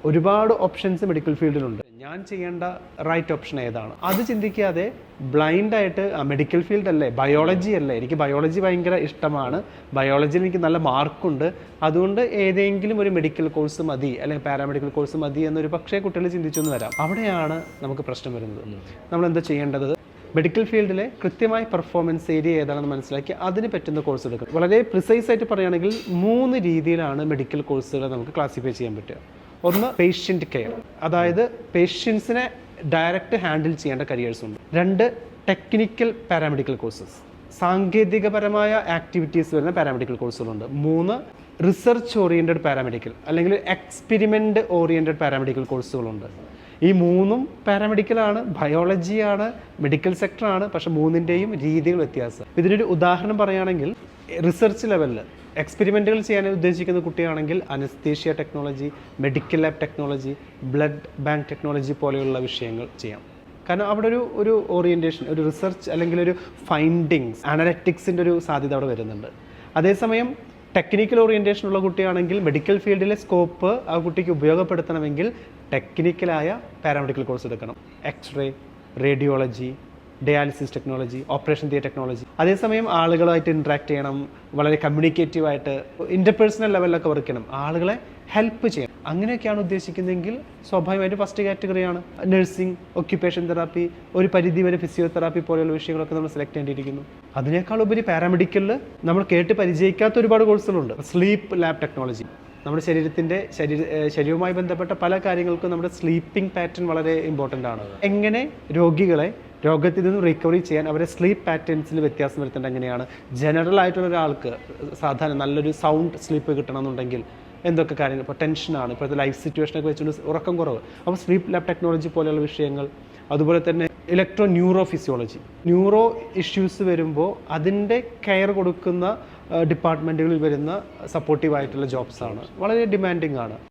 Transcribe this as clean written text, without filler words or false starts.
ഒരുപാട് options medical ഫീൽഡിലുണ്ട്. ഞാൻ ചെയ്യേണ്ട റൈറ്റ് ഓപ്ഷൻ ഏതാണ് അത് ചിന്തിക്കാതെ ബ്ലൈൻഡായിട്ട് മെഡിക്കൽ ഫീൽഡ് അല്ലേ, ബയോളജി അല്ലേ, എനിക്ക് ബയോളജി ഭയങ്കര ഇഷ്ടമാണ്, ബയോളജിയിൽ എനിക്ക് നല്ല മാർക്കുണ്ട്, അതുകൊണ്ട് ഏതെങ്കിലും ഒരു മെഡിക്കൽ കോഴ്സ് മതി അല്ലെങ്കിൽ പാരാമെഡിക്കൽ കോഴ്സ് മതി എന്നൊരു പക്ഷേ കുട്ടികൾ ചിന്തിച്ചൊന്ന് വരാം. അവിടെയാണ് നമുക്ക് പ്രശ്നം വരുന്നത്. നമ്മൾ എന്താ ചെയ്യേണ്ടത്? മെഡിക്കൽ ഫീൽഡിലെ കൃത്യമായ പെർഫോമൻസ് ഏരിയ ഏതാണെന്ന് മനസ്സിലാക്കി അതിന് പറ്റുന്ന കോഴ്സ് എടുക്കും. വളരെ പ്രിസൈസ് ആയിട്ട് പറയുകയാണെങ്കിൽ 3 രീതിയിലാണ് മെഡിക്കൽ കോഴ്സുകൾ നമുക്ക് ക്ലാസിഫൈ ചെയ്യാൻ പറ്റുക. ഒന്ന് പേഷ്യൻ്റ് കെയർ, അതായത് പേഷ്യൻസിനെ ഡയറക്റ്റ് ഹാൻഡിൽ ചെയ്യേണ്ട കരിയേഴ്സ് ഉണ്ട്. 2 ടെക്നിക്കൽ പാരാമെഡിക്കൽ കോഴ്സസ്, സാങ്കേതികപരമായ ആക്ടിവിറ്റീസ് വരുന്ന പാരാമെഡിക്കൽ കോഴ്സുകളുണ്ട്. 3 റിസർച്ച് ഓറിയൻറ്റഡ് പാരാമെഡിക്കൽ അല്ലെങ്കിൽ എക്സ്പെരിമെൻ്റ് ഓറിയൻറ്റഡ് പാരാമെഡിക്കൽ കോഴ്സുകളുണ്ട്. ഈ 3ഉം പാരാമെഡിക്കലാണ്, ബയോളജിയാണ്, മെഡിക്കൽ സെക്ടറാണ്. പക്ഷേ 3ൻ്റെയും രീതികൾ വ്യത്യാസം. ഇതിനൊരു ഉദാഹരണം പറയുകയാണെങ്കിൽ റിസർച്ച് ലെവലിൽ എക്സ്പെരിമെൻറ്റുകൾ ചെയ്യാൻ ഉദ്ദേശിക്കുന്ന കുട്ടിയാണെങ്കിൽ anaesthesia technology, medical lab technology, blood bank technology പോലെയുള്ള വിഷയങ്ങൾ ചെയ്യാം. കാരണം അവിടെ ഒരു ഓറിയൻറ്റേഷൻ, ഒരു റിസർച്ച് അല്ലെങ്കിൽ ഒരു ഫൈൻഡിങ്സ്, അനലറ്റിക്സിൻ്റെ ഒരു സാധ്യത അവിടെ വരുന്നുണ്ട്. അതേസമയം ടെക്നിക്കൽ ഓറിയൻറ്റേഷനുള്ള കുട്ടിയാണെങ്കിൽ മെഡിക്കൽ ഫീൽഡിലെ സ്കോപ്പ് ആ കുട്ടിക്ക് ഉപയോഗപ്പെടുത്തണമെങ്കിൽ ടെക്നിക്കലായ പാരാമെഡിക്കൽ കോഴ്സ് എടുക്കണം. X ray, radiology, dialysis technology, operation theatre technology. അതേസമയം ആളുകളുമായിട്ട് ഇൻട്രാക്ട് ചെയ്യണം, വളരെ കമ്മ്യൂണിക്കേറ്റീവായിട്ട് ഇൻ്റർപേഴ്സണൽ ലെവലിലൊക്കെ വർക്ക് ചെയ്യണം, ആളുകളെ ഹെൽപ്പ് ചെയ്യണം. അങ്ങനെയൊക്കെയാണ് ഉദ്ദേശിക്കുന്നതെങ്കിൽ സ്വാഭാവികമായിട്ട് ഫസ്റ്റ് കാറ്റഗറിയാണ് നഴ്സിംഗ്, ഒക്യുപ്പേഷൻ തെറാപ്പി, ഒരു പരിധി വരെ ഫിസിയോതെറാപ്പി പോലെയുള്ള വിഷയങ്ങളൊക്കെ നമ്മൾ സെലക്ട് ചെയ്യേണ്ടിയിരിക്കുന്നു. അതിനേക്കാൾ ഉപരി പാരാമെഡിക്കലിൽ നമ്മൾ കേട്ട് പരിചയിക്കാത്ത ഒരുപാട് കോഴ്സുകളുണ്ട്. സ്ലീപ്പ് ലാബ് ടെക്നോളജി, നമ്മുടെ ശരീരവുമായി ബന്ധപ്പെട്ട പല കാര്യങ്ങൾക്കും നമ്മുടെ സ്ലീപ്പിംഗ് പാറ്റേൺ വളരെ ഇമ്പോർട്ടൻ്റ് ആണ്. എങ്ങനെ രോഗത്തിൽ നിന്ന് റിക്കവറി ചെയ്യാൻ അവരെ സ്ലീപ്പ് പാറ്റേൺസിൽ വ്യത്യാസം വരുത്തേണ്ടത് എങ്ങനെയാണ്, ജനറൽ ആയിട്ടുള്ള ഒരാൾക്ക് സാധാരണ നല്ലൊരു സൗണ്ട് സ്ലീപ്പ് കിട്ടണമെന്നുണ്ടെങ്കിൽ എന്തൊക്കെ കാര്യങ്ങൾ, ഇപ്പോൾ ടെൻഷനാണ്, ഇപ്പോഴത്തെ ലൈഫ് സിറ്റുവേഷനൊക്കെ വെച്ചുകൊണ്ട് ഉറക്കം കുറവ്, അപ്പോൾ സ്ലീപ്പ് ലാബ് ടെക്നോളജി പോലെയുള്ള വിഷയങ്ങൾ. അതുപോലെ തന്നെ ന്യൂറോ ഫിസിയോളജി, ന്യൂറോ ഇഷ്യൂസ് വരുമ്പോൾ അതിൻ്റെ കെയർ കൊടുക്കുന്ന ഡിപ്പാർട്ട്മെൻറ്റുകളിൽ വരുന്ന സപ്പോർട്ടീവായിട്ടുള്ള ജോബ്സാണ്, വളരെ ഡിമാൻഡിങ് ആണ്.